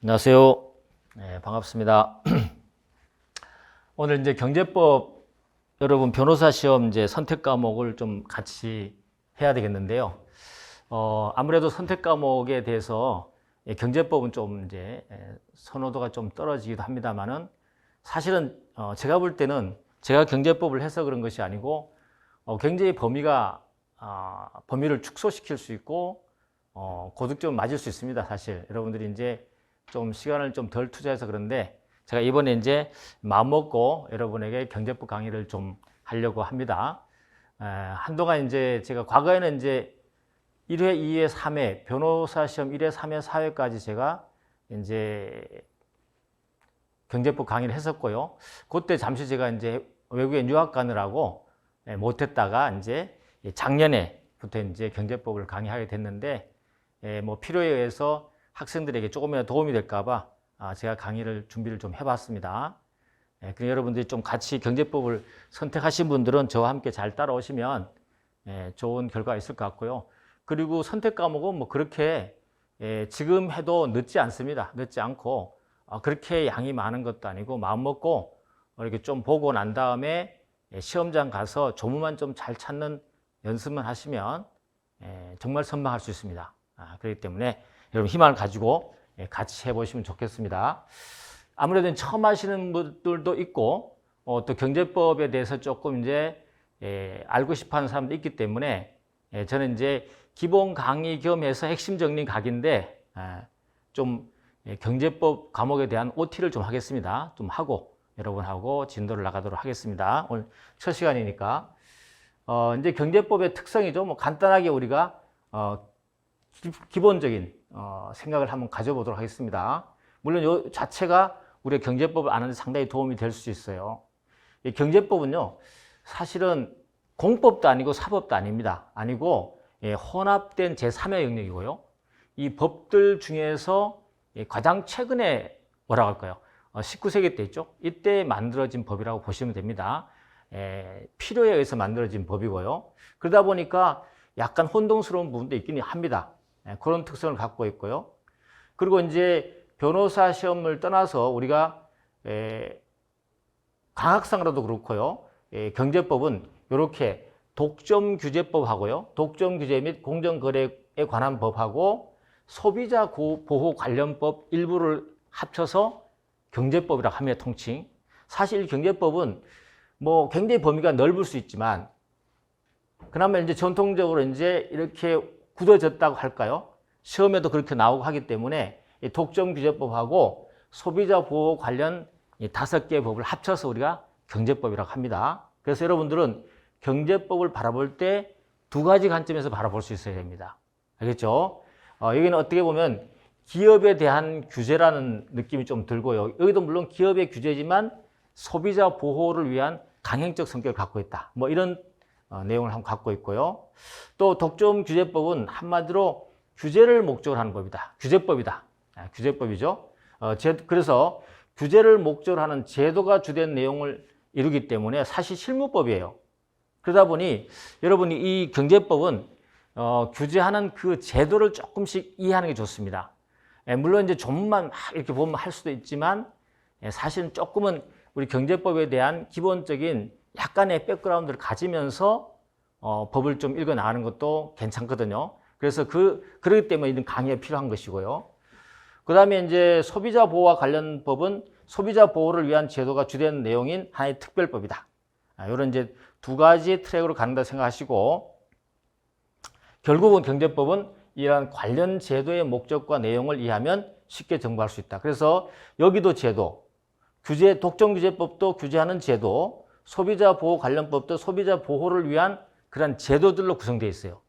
안녕하세요. 네, 반갑습니다. 오늘 이제 경제법 여러분 변호사 시험 이제 선택 과목을 좀 같이 해야 되겠는데요. 아무래도 선택 과목에 대해서 경제법은 좀 이제 선호도가 좀 떨어지기도 합니다만은 사실은 제가 볼 때는 제가 경제법을 해서 그런 것이 아니고 굉장히 범위를 축소시킬 수 있고 고득점 맞을 수 있습니다. 사실 여러분들이 이제 좀 시간을 좀 덜 투자해서 그런데 제가 이번에 이제 마음먹고 여러분에게 경제법 강의를 좀 하려고 합니다. 한동안 이제 제가 과거에는 이제 1회, 2회, 3회, 변호사 시험 1회, 3회, 4회까지 제가 이제 경제법 강의를 했었고요. 그때 잠시 제가 이제 외국에 유학 가느라고 못했다가 이제 작년에부터 이제 경제법을 강의하게 됐는데 뭐 필요에 의해서 학생들에게 조금이라도 도움이 될까봐 제가 강의를 준비를 좀 해봤습니다. 그럼 여러분들이 좀 같이 경제법을 선택하신 분들은 저와 함께 잘 따라오시면 좋은 결과가 있을 것 같고요. 그리고 선택 과목은 뭐 그렇게 지금 해도 늦지 않습니다. 늦지 않고 그렇게 양이 많은 것도 아니고 마음먹고 이렇게 좀 보고 난 다음에 시험장 가서 조문만 좀 잘 찾는 연습만 하시면 정말 선방할 수 있습니다. 그렇기 때문에 여러분 희망을 가지고 같이 해보시면 좋겠습니다. 아무래도 처음 하시는 분들도 있고 또 경제법에 대해서 조금 이제 알고 싶어하는 사람도 있기 때문에 저는 이제 기본 강의 겸해서 핵심 정리 강의인데 좀 경제법 과목에 대한 OT를 좀 하겠습니다. 좀 하고 여러분하고 진도를 나가도록 하겠습니다. 오늘 첫 시간이니까 이제 경제법의 특성이죠. 뭐 간단하게 우리가 기본적인 생각을 한번 가져보도록 하겠습니다. 물론 이 자체가 우리가 경제법을 아는 데 상당히 도움이 될 수 있어요. 이 경제법은요, 사실은 공법도 아니고 사법도 아닙니다. 아니고 혼합된 제3의 영역이고요. 이 법들 중에서 가장 최근에 뭐라고 할까요? 19세기 때 있죠. 이때 만들어진 법이라고 보시면 됩니다. 필요에 의해서 만들어진 법이고요. 그러다 보니까 약간 혼동스러운 부분도 있긴 합니다. 그런 특성을 갖고 있고요. 그리고 이제 변호사 시험을 떠나서 우리가 강학상으로도 그렇고요. 경제법은 이렇게 독점규제법하고요. 독점규제 및 공정거래에 관한 법하고 소비자 보호 관련법 일부를 합쳐서 경제법이라고 합니다. 통칭. 사실 경제법은 뭐 굉장히 범위가 넓을 수 있지만 그나마 이제 전통적으로 이제 이렇게 굳어졌다고 할까요? 시험에도 그렇게 나오고 하기 때문에 독점규제법하고 소비자 보호 관련 5개의 법을 합쳐서 우리가 경제법이라고 합니다. 그래서 여러분들은 경제법을 바라볼 때 2가지 관점에서 바라볼 수 있어야 됩니다. 알겠죠? 여기는 어떻게 보면 기업에 대한 규제라는 느낌이 좀 들고요. 여기도 물론 기업의 규제지만 소비자 보호를 위한 강행적 성격을 갖고 있다. 뭐 이런 내용을 한번 갖고 있고요. 또 독점규제법은 한마디로 규제를 목적으로 하는 법이다. 규제법이다. 규제법이죠. 그래서 규제를 목적으로 하는 제도가 주된 내용을 이루기 때문에 사실 실무법이에요. 그러다 보니 여러분이 이 경제법은 규제하는 그 제도를 조금씩 이해하는 게 좋습니다. 물론 이제 조문만 막 이렇게 보면 할 수도 있지만 사실은 조금은 우리 경제법에 대한 기본적인 약간의 백그라운드를 가지면서 법을 좀 읽어 나가는 것도 괜찮거든요. 그래서 그렇기 때문에 이런 강의가 필요한 것이고요. 그 다음에 이제 소비자 보호와 관련 법은 소비자 보호를 위한 제도가 주된 내용인 하나의 특별법이다. 이런 이제 2가지 트랙으로 간다 생각하시고 결국은 경제법은 이러한 관련 제도의 목적과 내용을 이해하면 쉽게 정보할 수 있다. 그래서 여기도 제도, 독점규제법도 규제하는 제도, 소비자 보호 관련법도 소비자 보호를 위한 그런 제도들로 구성되어 있어요.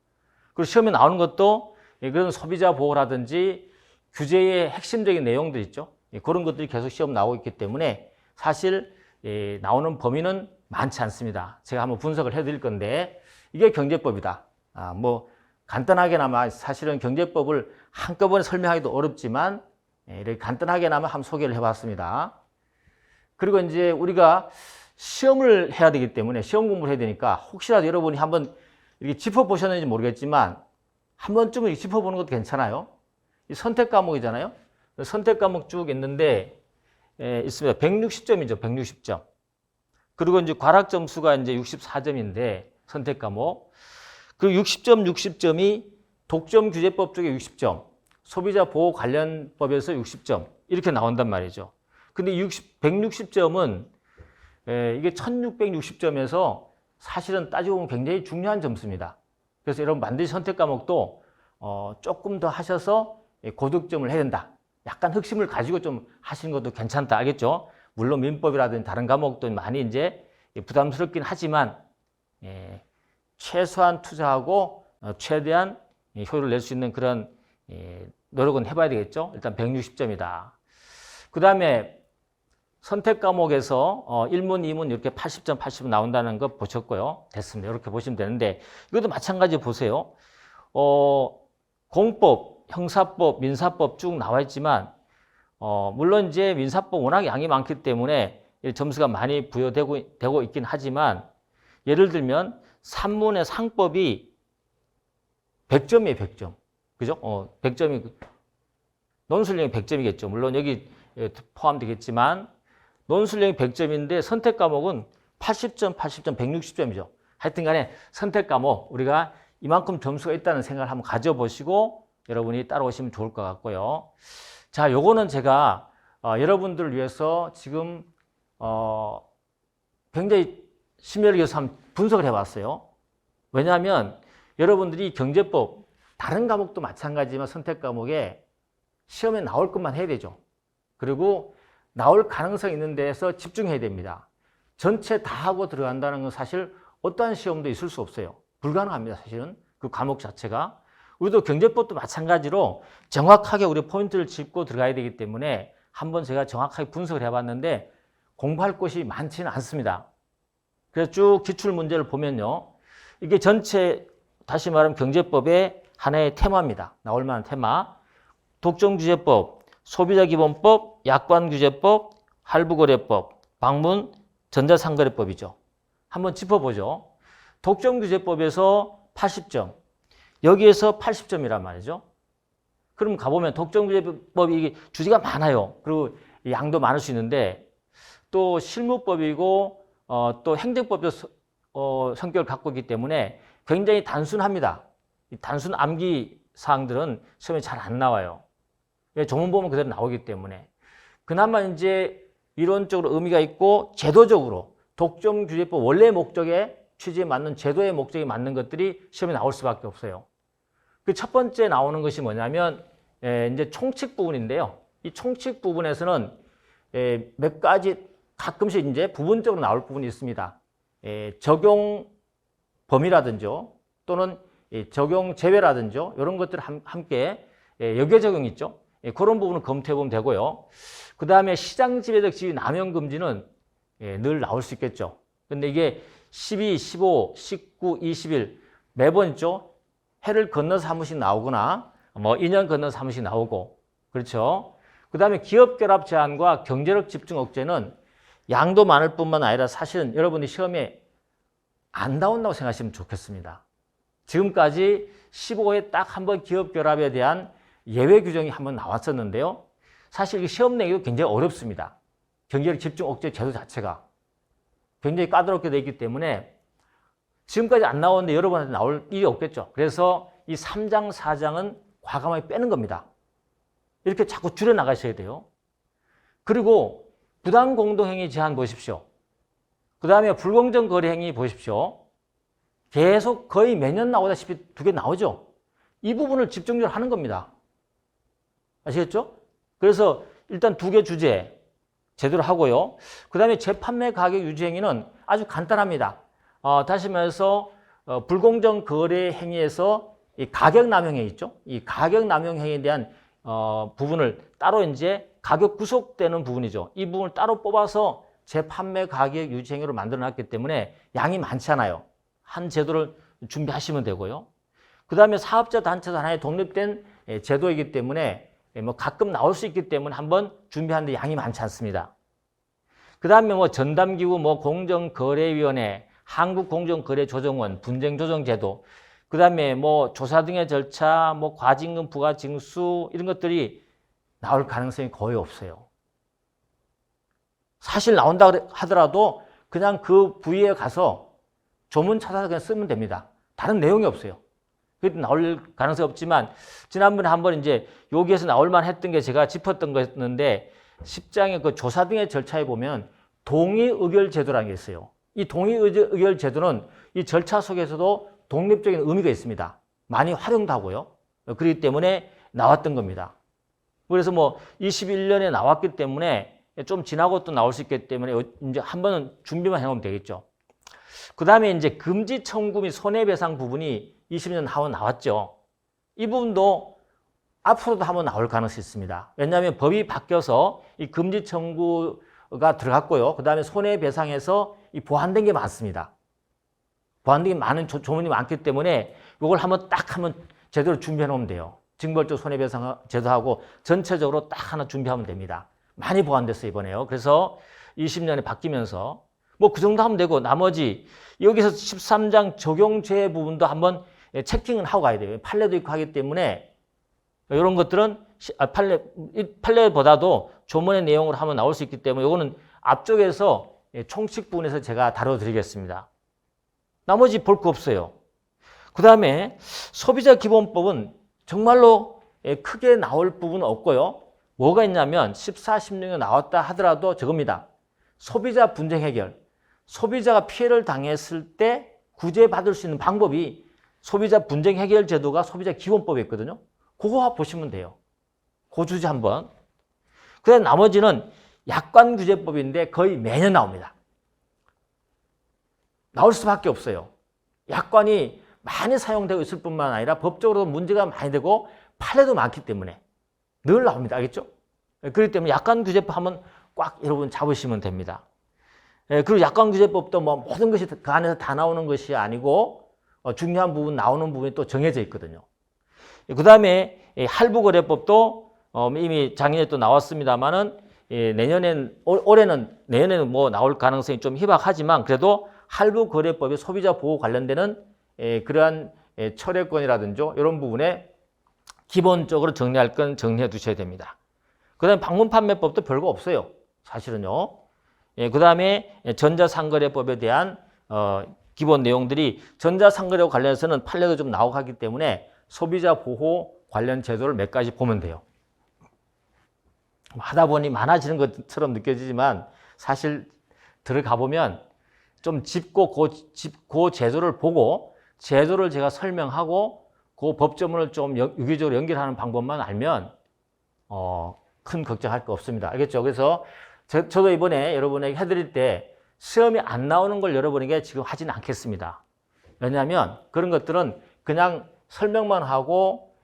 그리고 시험에 나오는 것도 그런 소비자 보호라든지 규제의 핵심적인 내용들 있죠. 그런 것들이 계속 시험 나오고 있기 때문에 사실 나오는 범위는 많지 않습니다. 제가 한번 분석을 해드릴 건데 이게 경제법이다. 뭐 간단하게나마 사실은 경제법을 한꺼번에 설명하기도 어렵지만 이렇게 간단하게나마 한번 소개를 해봤습니다. 그리고 이제 우리가 시험을 해야 되기 때문에 시험 공부를 해야 되니까 혹시라도 여러분이 한번 이렇게 짚어보셨는지 모르겠지만 한 번쯤은 짚어보는 것도 괜찮아요. 이 선택 과목이잖아요. 선택 과목 쭉 있는데 있습니다. 160점이죠. 160점. 그리고 이제 과락 점수가 이제 64점인데 선택 과목. 그 60점이 독점 규제법 쪽에 60점, 소비자 보호 관련법에서 60점 이렇게 나온단 말이죠. 근데 160점은 이게 1660점에서 사실은 따지고 보면 굉장히 중요한 점수입니다. 그래서 여러분 반드시 선택 과목도 조금 더 하셔서 고득점을 해야 된다. 약간 흑심을 가지고 좀 하시는 것도 괜찮다. 알겠죠? 물론 민법이라든지 다른 과목도 많이 이제 부담스럽긴 하지만 최소한 투자하고 최대한 효율을 낼 수 있는 그런 노력은 해봐야 되겠죠? 일단 160점이다. 그 다음에 선택 과목에서 1문, 2문 이렇게 80점, 80점 나온다는 거 보셨고요. 됐습니다. 이렇게 보시면 되는데 이것도 마찬가지 보세요. 공법, 형사법, 민사법 쭉 나와 있지만 물론 이제 민사법 워낙 양이 많기 때문에 점수가 많이 부여되고 있긴 하지만 예를 들면 산문의 상법이 100점이에요, 100점. 그죠? 100점이 논술형이 100점이겠죠. 물론 여기 포함되겠지만 논술형이 100점인데 선택 과목은 80점, 80점, 160점이죠. 하여튼 간에 선택 과목 우리가 이만큼 점수가 있다는 생각을 한번 가져보시고 여러분이 따라오시면 좋을 것 같고요. 자, 요거는 제가 여러분들을 위해서 지금 굉장히 심혈을 기울여서 한번 분석을 해봤어요. 왜냐하면 여러분들이 경제법, 다른 과목도 마찬가지지만 선택 과목에 시험에 나올 것만 해야 되죠. 그리고 나올 가능성이 있는 데에서 집중해야 됩니다. 전체 다 하고 들어간다는 건 사실 어떠한 시험도 있을 수 없어요. 불가능합니다. 사실은 그 과목 자체가. 우리도 경제법도 마찬가지로 정확하게 우리 포인트를 짚고 들어가야 되기 때문에 한번 제가 정확하게 분석을 해봤는데 공부할 곳이 많지는 않습니다. 그래서 쭉 기출문제를 보면요. 이게 전체 다시 말하면 경제법의 하나의 테마입니다. 나올 만한 테마. 독점규제법, 소비자기본법, 약관규제법, 할부거래법, 방문, 전자상거래법이죠. 한번 짚어보죠. 독점규제법에서 80점, 여기에서 80점이란 말이죠. 그럼 가보면 독점규제법이 이게 주제가 많아요. 그리고 양도 많을 수 있는데 또 실무법이고 또 행정법도 성격을 갖고 있기 때문에 굉장히 단순합니다. 이 단순 암기 사항들은 시험에 잘 안 나와요. 조문 보면 그대로 나오기 때문에. 그나마 이제 이론적으로 의미가 있고 제도적으로 독점규제법 원래 목적에 취지에 맞는 제도의 목적에 맞는 것들이 시험에 나올 수밖에 없어요. 그 첫 번째 나오는 것이 뭐냐면 이제 총칙 부분인데요. 이 총칙 부분에서는 몇 가지 가끔씩 이제 부분적으로 나올 부분이 있습니다. 적용 범위라든지 또는 적용 제외라든지 이런 것들을 함께 역외 적용이 있죠. 그런 부분을 검토해 보면 되고요. 그 다음에 시장 지배적 지위 남용 금지는 늘 나올 수 있겠죠. 근데 이게 12, 15, 19, 21 매번 있죠. 해를 건너서 한 번씩 나오거나 뭐 2년 건너서 한 번씩 나오고 그렇죠. 그 다음에 기업 결합 제한과 경제력 집중 억제는 양도 많을 뿐만 아니라 사실은 여러분이 시험에 안 나온다고 생각하시면 좋겠습니다. 지금까지 15회 딱 한 번 기업 결합에 대한 예외 규정이 한번 나왔었는데요. 사실 이 시험 내기도 굉장히 어렵습니다. 경제력 집중 억제 제도 자체가 굉장히 까다롭게 되어 있기 때문에 지금까지 안 나오는데 여러분한테 나올 일이 없겠죠. 그래서 이 3장, 4장은 과감하게 빼는 겁니다. 이렇게 자꾸 줄여 나가셔야 돼요. 그리고 부당공동행위 제한 보십시오. 그 다음에 불공정 거래행위 보십시오. 계속 거의 매년 나오다시피 두 개 나오죠. 이 부분을 집중적으로 하는 겁니다. 아시겠죠? 그래서 일단 두 개 주제 제대로 하고요. 그 다음에 재판매 가격 유지 행위는 아주 간단합니다. 다시 말해서 불공정 거래 행위에서 이 가격 남용 행위 있죠? 이 가격 남용 행위에 대한 부분을 따로 이제 가격 구속되는 부분이죠. 이 부분을 따로 뽑아서 재판매 가격 유지 행위로 만들어 놨기 때문에 양이 많잖아요. 한 제도를 준비하시면 되고요. 그 다음에 사업자 단체도 하나의 독립된 제도이기 때문에 뭐 가끔 나올 수 있기 때문에 한번 준비하는데 양이 많지 않습니다. 그 다음에 뭐 전담기구, 뭐 공정거래위원회, 한국공정거래조정원, 분쟁조정제도, 그 다음에 뭐 조사 등의 절차, 뭐 과징금, 부가징수 이런 것들이 나올 가능성이 거의 없어요. 사실 나온다 하더라도 그냥 그 부위에 가서 조문 찾아서 그냥 쓰면 됩니다. 다른 내용이 없어요. 그래도 나올 가능성이 없지만 지난번에 한번 이제 여기에서 나올만 했던 게 제가 짚었던 거였는데 10장의 그 조사 등의 절차에 보면 동의의결 제도라는 게 있어요. 이 동의의결 제도는 이 절차 속에서도 독립적인 의미가 있습니다. 많이 활용도 하고요. 그렇기 때문에 나왔던 겁니다. 그래서 뭐 21년에 나왔기 때문에 좀 지나고 또 나올 수 있기 때문에 이제 한 번은 준비만 해놓으면 되겠죠. 그 다음에 이제 금지 청구 및 손해배상 부분이 20년 하고 나왔죠. 이 부분도 앞으로도 한번 나올 가능성이 있습니다. 왜냐하면 법이 바뀌어서 이 금지 청구가 들어갔고요. 그 다음에 손해배상에서 이 보완된 게 많습니다. 보완된 게 많은 조문이 많기 때문에 이걸 한번 제대로 준비해 놓으면 돼요. 징벌적 손해배상 제도하고 전체적으로 딱 하나 준비하면 됩니다. 많이 보완됐어요, 이번에요. 그래서 20년에 바뀌면서 뭐 그 정도 하면 되고 나머지 여기서 13장 적용죄 부분도 한번 체킹은 하고 가야 돼요. 판례도 있고 하기 때문에 이런 것들은 판례보다도 조문의 내용으로 한번 나올 수 있기 때문에 이거는 앞쪽에서 총칙 부분에서 제가 다뤄드리겠습니다. 나머지 볼 거 없어요. 그 다음에 소비자기본법은 정말로 크게 나올 부분은 없고요. 뭐가 있냐면 14, 16에 나왔다 하더라도 저겁니다. 소비자 분쟁 해결. 소비자가 피해를 당했을 때 구제받을 수 있는 방법이 소비자 분쟁 해결 제도가 소비자 기본법에 있거든요. 그거 보시면 돼요. 그 주제 한번. 그 다음 나머지는 약관규제법인데 거의 매년 나옵니다. 나올 수밖에 없어요. 약관이 많이 사용되고 있을 뿐만 아니라 법적으로도 문제가 많이 되고 판례도 많기 때문에 늘 나옵니다. 알겠죠? 그렇기 때문에 약관규제법 한번 꽉 여러분 잡으시면 됩니다. 그리고 약관규제법도 뭐 모든 것이 그 안에서 다 나오는 것이 아니고 중요한 부분 나오는 부분이 또 정해져 있거든요. 그 다음에 할부거래법도 이미 작년에 또 나왔습니다만은 내년에는 뭐 나올 가능성이 좀 희박하지만 그래도 할부거래법의 소비자 보호 관련되는 그러한 철회권이라든지 이런 부분에 기본적으로 정리할 건 정리해 두셔야 됩니다. 그 다음에 방문판매법도 별거 없어요. 사실은요. 그 다음에 전자상거래법에 대한 기본 내용들이 전자상거래와 관련해서는 판례도 좀 나오고 하기 때문에 소비자 보호 관련 제도를 몇 가지 보면 돼요. 하다 보니 많아지는 것처럼 느껴지지만 사실 들어가 보면 좀 짚고 그 제도를 보고 제도를 제가 설명하고 그 법조문을 좀 유기적으로 연결하는 방법만 알면 큰 걱정할 거 없습니다. 알겠죠? 그래서 저도 이번에 여러분에게 해드릴 때 시험이 안 나오는 걸 여러분에게 지금 하지는 않겠습니다. 왜냐하면 그런 것들은 그냥 설명만 하고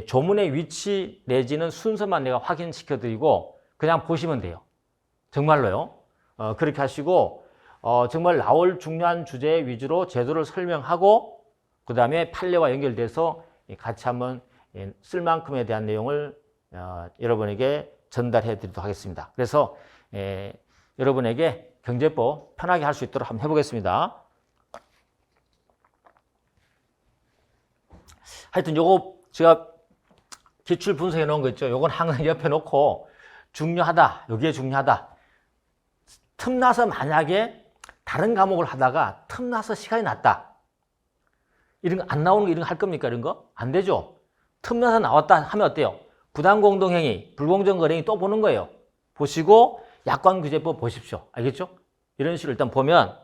조문의 위치 내지는 순서만 내가 확인시켜드리고 그냥 보시면 돼요. 정말로요. 그렇게 하시고 정말 나올 중요한 주제 위주로 제도를 설명하고 그 다음에 판례와 연결돼서 같이 한번 쓸 만큼에 대한 내용을 여러분에게 전달해 드리도록 하겠습니다. 그래서 여러분에게 경제법 편하게 할 수 있도록 한번 해보겠습니다. 하여튼 요거 제가 기출 분석해 놓은 거 있죠. 요건 항상 옆에 놓고 중요하다. 여기에 중요하다. 틈나서 만약에 다른 과목을 하다가 틈나서 시간이 났다. 이런 거 안 나오는 거 이런 거 할 겁니까? 이런 거? 안 되죠. 틈나서 나왔다 하면 어때요? 부당공동행위, 불공정거래행위 또 보는 거예요. 보시고 약관규제법 보십시오. 알겠죠? 이런 식으로 일단 보면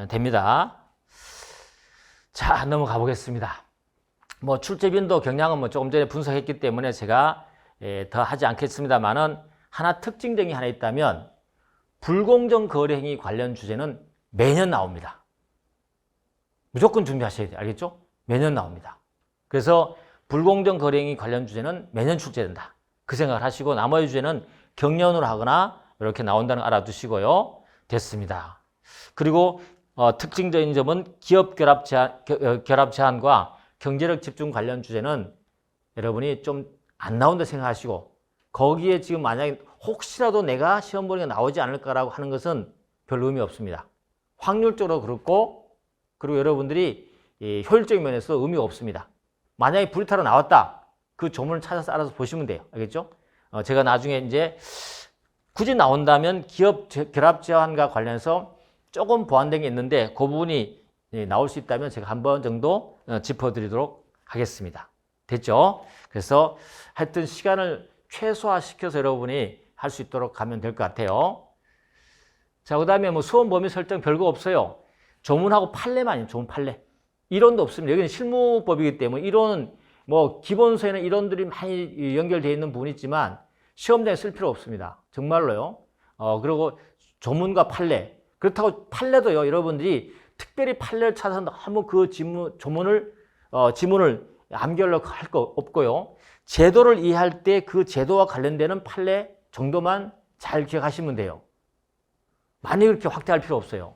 됩니다. 자, 넘어가 보겠습니다. 뭐 출제빈도 경량은 뭐 조금 전에 분석했기 때문에 제가 더 하지 않겠습니다만은 하나 특징적인 게 하나 있다면 불공정 거래행위 관련 주제는 매년 나옵니다. 무조건 준비하셔야 돼요. 알겠죠? 매년 나옵니다. 그래서 불공정 거래행위 관련 주제는 매년 출제된다. 그 생각을 하시고 나머지 주제는 경련으로 하거나 이렇게 나온다는 거 알아두시고요. 됐습니다. 그리고 특징적인 점은 기업 결합 제한과 경제력 집중 관련 주제는 여러분이 좀 안 나온다 생각하시고 거기에 지금 만약에 혹시라도 내가 시험 보는 게 나오지 않을까라고 하는 것은 별 의미 없습니다. 확률적으로 그렇고 그리고 여러분들이 효율적인 면에서 의미가 없습니다. 만약에 불타로 나왔다. 그 조문을 찾아서 알아서 보시면 돼요. 알겠죠? 제가 나중에 이제 굳이 나온다면 기업 결합 제한과 관련해서 조금 보완된 게 있는데 그 부분이 나올 수 있다면 제가 한 번 정도 짚어드리도록 하겠습니다. 됐죠? 그래서 하여튼 시간을 최소화시켜서 여러분이 할 수 있도록 하면 될 것 같아요. 자, 그 다음에 뭐 수험 범위 설정 별거 없어요. 조문하고 판례만 있죠. 조문 판례. 이론도 없습니다. 여기는 실무법이기 때문에 이론은 뭐 기본서에는 이론들이 많이 연결되어 있는 부분이 있지만 시험장에 쓸 필요 없습니다. 정말로요. 그리고 조문과 판례. 그렇다고 판례도요. 여러분들이 특별히 판례를 찾아서 너무 그 지문을 암기하려고 할 거 없고요. 제도를 이해할 때 그 제도와 관련되는 판례 정도만 잘 기억하시면 돼요. 많이 그렇게 확대할 필요 없어요.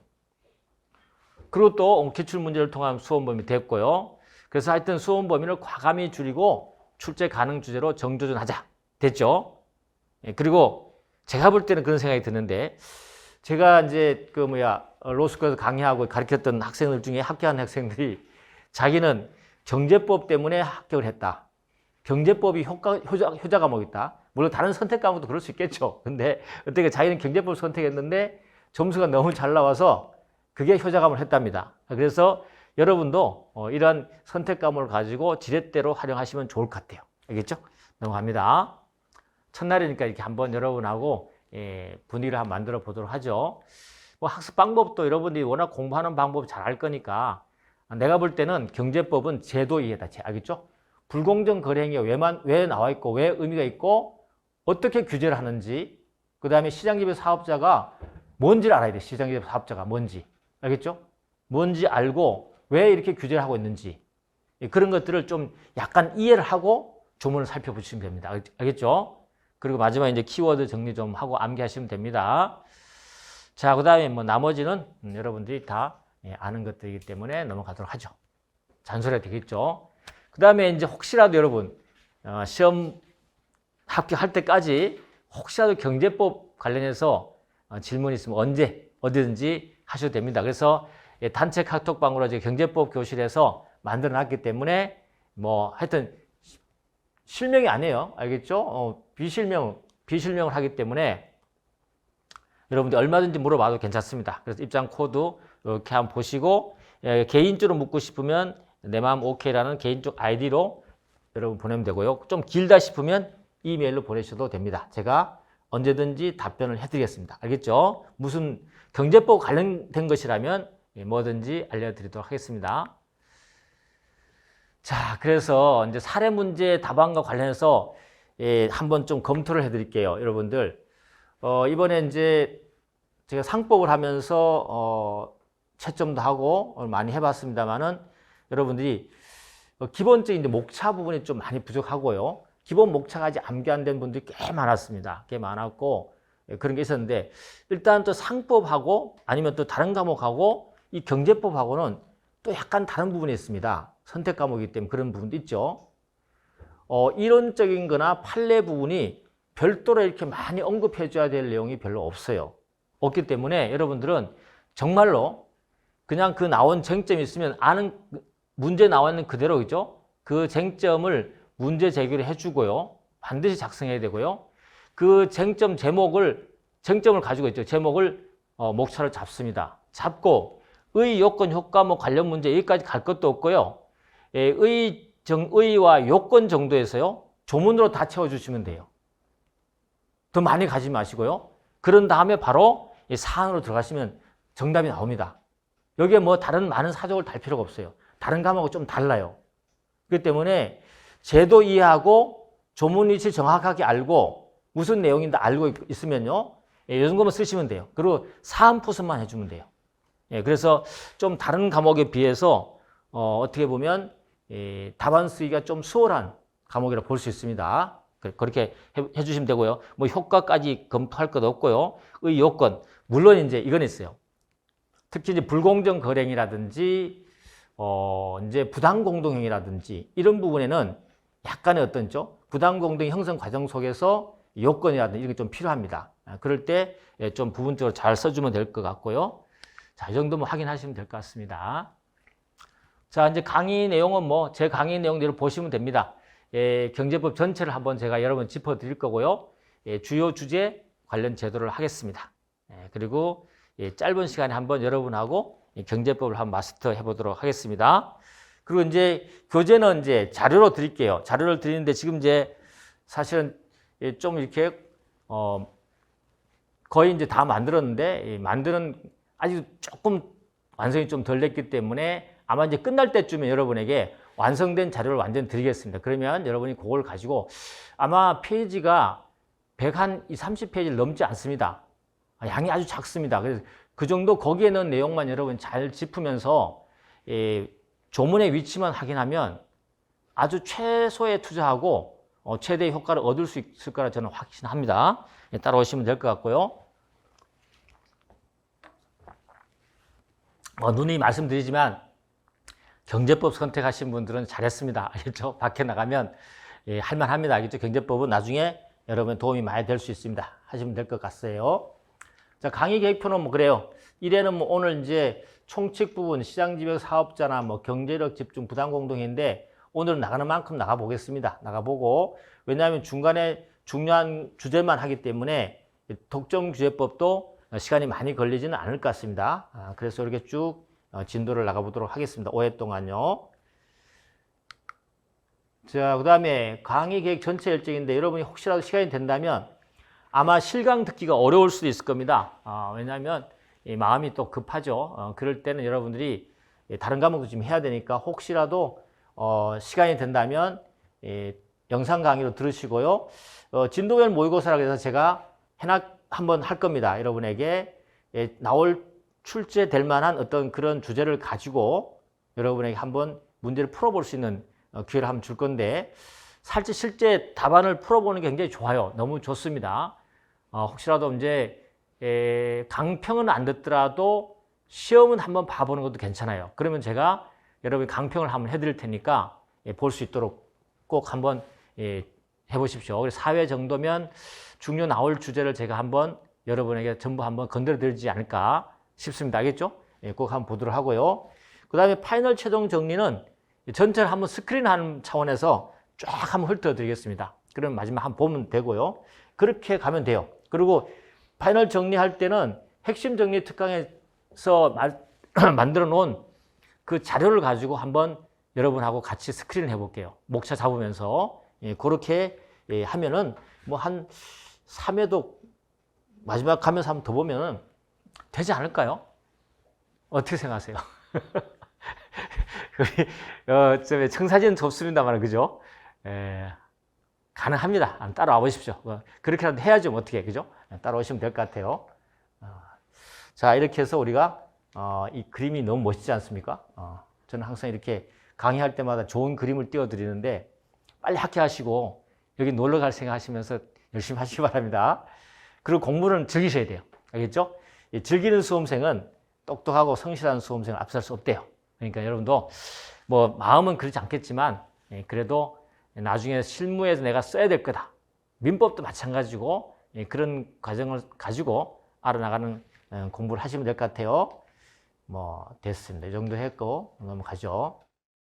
그리고 또 기출문제를 통한 수험 범위 됐고요. 그래서 하여튼 수험 범위를 과감히 줄이고 출제 가능 주제로 정조준하자. 됐죠? 그리고 제가 볼 때는 그런 생각이 드는데 제가 이제 로스쿨에서 강의하고 가르쳤던 학생들 중에 합격한 학생들이 자기는 경제법 때문에 합격을 했다. 경제법이 효자 과목이다. 물론 다른 선택 과목도 그럴 수 있겠죠. 근데 어떻게 자기는 경제법을 선택했는데 점수가 너무 잘 나와서 그게 효자 과목을 했답니다. 그래서 여러분도 이러한 선택 과목을 가지고 지렛대로 활용하시면 좋을 것 같아요. 알겠죠? 넘어갑니다. 첫날이니까 이렇게 한번 여러분하고 분위기를 한번 만들어 보도록 하죠. 뭐 학습 방법도 여러분들이 워낙 공부하는 방법 잘 알 거니까 내가 볼 때는 경제법은 제도 이해다. 알겠죠? 불공정 거래 행위가 왜 나와 있고 왜 의미가 있고 어떻게 규제를 하는지 그 다음에 시장지배 사업자가 뭔지를 알아야 돼. 시장지배 사업자가 뭔지. 알겠죠? 뭔지 알고 왜 이렇게 규제를 하고 있는지 그런 것들을 좀 약간 이해를 하고 조문을 살펴보시면 됩니다. 알겠죠? 그리고 마지막에 이제 키워드 정리 좀 하고 암기하시면 됩니다. 자, 그 다음에 뭐 나머지는 여러분들이 다 아는 것들이기 때문에 넘어가도록 하죠. 잔소리가 되겠죠. 그 다음에 이제 혹시라도 여러분 시험 합격할 때까지 혹시라도 경제법 관련해서 질문이 있으면 어디든지 하셔도 됩니다. 그래서 단체 카톡방으로 경제법 교실에서 만들어 놨기 때문에 뭐 하여튼 실명이 아니에요. 알겠죠? 비실명을 하기 때문에 여러분들 얼마든지 물어봐도 괜찮습니다. 그래서 입장 코드 이렇게 한번 보시고 개인적으로 묻고 싶으면 내 마음 오케이라는 개인적 아이디로 여러분 보내면 되고요. 좀 길다 싶으면 이메일로 보내셔도 됩니다. 제가 언제든지 답변을 해드리겠습니다. 알겠죠? 무슨 경제법 관련된 것이라면 뭐든지 알려드리도록 하겠습니다. 자, 그래서 이제 사례 문제 답안과 관련해서 한번 좀 검토를 해드릴게요, 여러분들. 이번에 이제 제가 상법을 하면서 채점도 하고 많이 해봤습니다만은 여러분들이 기본적인 이제 목차 부분이 좀 많이 부족하고요. 기본 목차가 아직 암기 안 된 분들이 꽤 많았습니다. 꽤 많았고 그런 게 있었는데 일단 또 상법하고 아니면 또 다른 과목하고 이 경제법하고는 또 약간 다른 부분이 있습니다. 선택 과목이기 때문에 그런 부분도 있죠. 이론적인 거나 판례 부분이 별도로 이렇게 많이 언급해 줘야 될 내용이 별로 없어요. 없기 때문에 여러분들은 정말로 그냥 그 나온 쟁점이 있으면 아는 문제 나와 있는 그대로 그죠? 그 쟁점을 문제 제기를 해주고요. 반드시 작성해야 되고요. 그 쟁점을 가지고 있죠. 제목을 목차를 잡습니다. 잡고 의, 요건, 효과, 뭐 관련 문제 여기까지 갈 것도 없고요. 의와 요건 정도에서요. 조문으로 다 채워주시면 돼요. 더 많이 가지 마시고요. 그런 다음에 바로 사안으로 들어가시면 정답이 나옵니다. 여기에 뭐 다른 많은 사족을 달 필요가 없어요. 다른 과목하고 좀 달라요. 그렇기 때문에 제도 이해하고 조문 위치 정확하게 알고 무슨 내용인지 알고 있으면요. 이 정도만 쓰시면 돼요. 그리고 사안 푸습만 해주면 돼요. 그래서 좀 다른 과목에 비해서 어떻게 보면 답안 쓰기가 좀 수월한 과목이라 볼 수 있습니다. 그렇게 해주시면 되고요. 뭐 효과까지 검토할 것 없고요. 의 요건 물론 이제 이건 있어요. 특히 이제 불공정 거래행위라든지 이제 부당 공동행위라든지 이런 부분에는 약간의 어떤 부당 공동 형성 과정 속에서 요건이라든지 이런 게 좀 필요합니다. 그럴 때 좀 부분적으로 잘 써주면 될 것 같고요. 자, 이 정도면 확인하시면 될 것 같습니다. 자, 이제 강의 내용은 뭐 제 강의 내용대로 보시면 됩니다. 경제법 전체를 한번 제가 여러분 짚어 드릴 거고요. 주요 주제 관련 제도를 하겠습니다. 그리고 짧은 시간에 한번 여러분하고 경제법을 한번 마스터 해보도록 하겠습니다. 그리고 이제 교재는 이제 자료로 드릴게요. 자료를 드리는데 지금 이제 사실은 좀 이렇게 거의 이제 다 만들었는데 만드는 아직 조금 완성이 좀 덜 됐기 때문에 아마 이제 끝날 때쯤에 여러분에게 완성된 자료를 완전 드리겠습니다. 그러면 여러분이 그걸 가지고 아마 페이지가 130페이지를 넘지 않습니다. 양이 아주 작습니다. 그래서 그 정도 거기에 넣은 내용만 여러분 잘 짚으면서 조문의 위치만 확인하면 아주 최소의 투자하고 최대의 효과를 얻을 수 있을 거라 저는 확신합니다. 따라오시면 될 것 같고요. 누누이 말씀드리지만 경제법 선택하신 분들은 잘했습니다. 알겠죠? 밖에 나가면 할만합니다. 알겠죠? 경제법은 나중에 여러분 도움이 많이 될 수 있습니다. 하시면 될 것 같아요. 자, 강의 계획표는 뭐 그래요. 1회는 뭐 오늘 이제 총칙 부분, 시장지배 사업자나 뭐 경제력 집중 부담 공동인데 오늘은 나가는 만큼 나가보겠습니다. 나가보고 왜냐하면 중간에 중요한 주제만 하기 때문에 독점규제법도 시간이 많이 걸리지는 않을 것 같습니다. 그래서 이렇게 쭉 진도를 나가보도록 하겠습니다. 5회 동안요. 자, 그 다음에 강의 계획 전체 일정인데 여러분이 혹시라도 시간이 된다면 아마 실강 듣기가 어려울 수도 있을 겁니다. 왜냐하면 마음이 또 급하죠. 그럴 때는 여러분들이 다른 과목도 좀 해야 되니까 혹시라도 시간이 된다면 영상 강의로 들으시고요. 진도별 모의고사라고 해서 제가 한번 할 겁니다. 여러분에게 나올 출제될 만한 어떤 그런 주제를 가지고 여러분에게 한번 문제를 풀어볼 수 있는 기회를 한번 줄 건데 살짝 실제 답안을 풀어보는 게 굉장히 좋아요. 너무 좋습니다. 혹시라도 이제 강평은 안 듣더라도 시험은 한번 봐보는 것도 괜찮아요. 그러면 제가 여러분 강평을 한번 해드릴 테니까 볼 수 있도록 꼭 한번 해보십시오. 그래서 4회 정도면 중요 나올 주제를 제가 한번 여러분에게 전부 한번 건드려 드리지 않을까 싶습니다. 알겠죠? 꼭 한번 보도록 하고요. 그 다음에 파이널 최종 정리는 전체를 한번 스크린하는 차원에서 쫙 한번 훑어 드리겠습니다. 그러면 마지막 한번 보면 되고요. 그렇게 가면 돼요. 그리고 파이널 정리할 때는 핵심 정리 특강에서 만들어 놓은 그 자료를 가지고 한번 여러분하고 같이 스크린을 해볼게요. 목차 잡으면서. 그렇게 하면은 뭐 한 3회도 마지막 가면서 한번 더 보면은 되지 않을까요? 어떻게 생각하세요? 청사진은 좁습니다만, 그죠? 가능합니다. 한번 따라와 보십시오. 그렇게라도 해야죠. 뭐 어떻게, 그죠? 따라오시면 될 것 같아요. 자, 이렇게 해서 우리가 이 그림이 너무 멋있지 않습니까? 저는 항상 이렇게 강의할 때마다 좋은 그림을 띄워드리는데 빨리 학교하시고 여기 놀러 갈 생각 하시면서 열심히 하시기 바랍니다. 그리고 공부는 즐기셔야 돼요. 알겠죠? 즐기는 수험생은 똑똑하고 성실한 수험생을 앞설 수 없대요. 그러니까 여러분도 뭐 마음은 그렇지 않겠지만 그래도 나중에 실무에서 내가 써야 될 거다. 민법도 마찬가지고 그런 과정을 가지고 알아나가는 공부를 하시면 될 것 같아요. 뭐 됐습니다. 이 정도 했고 넘어가죠.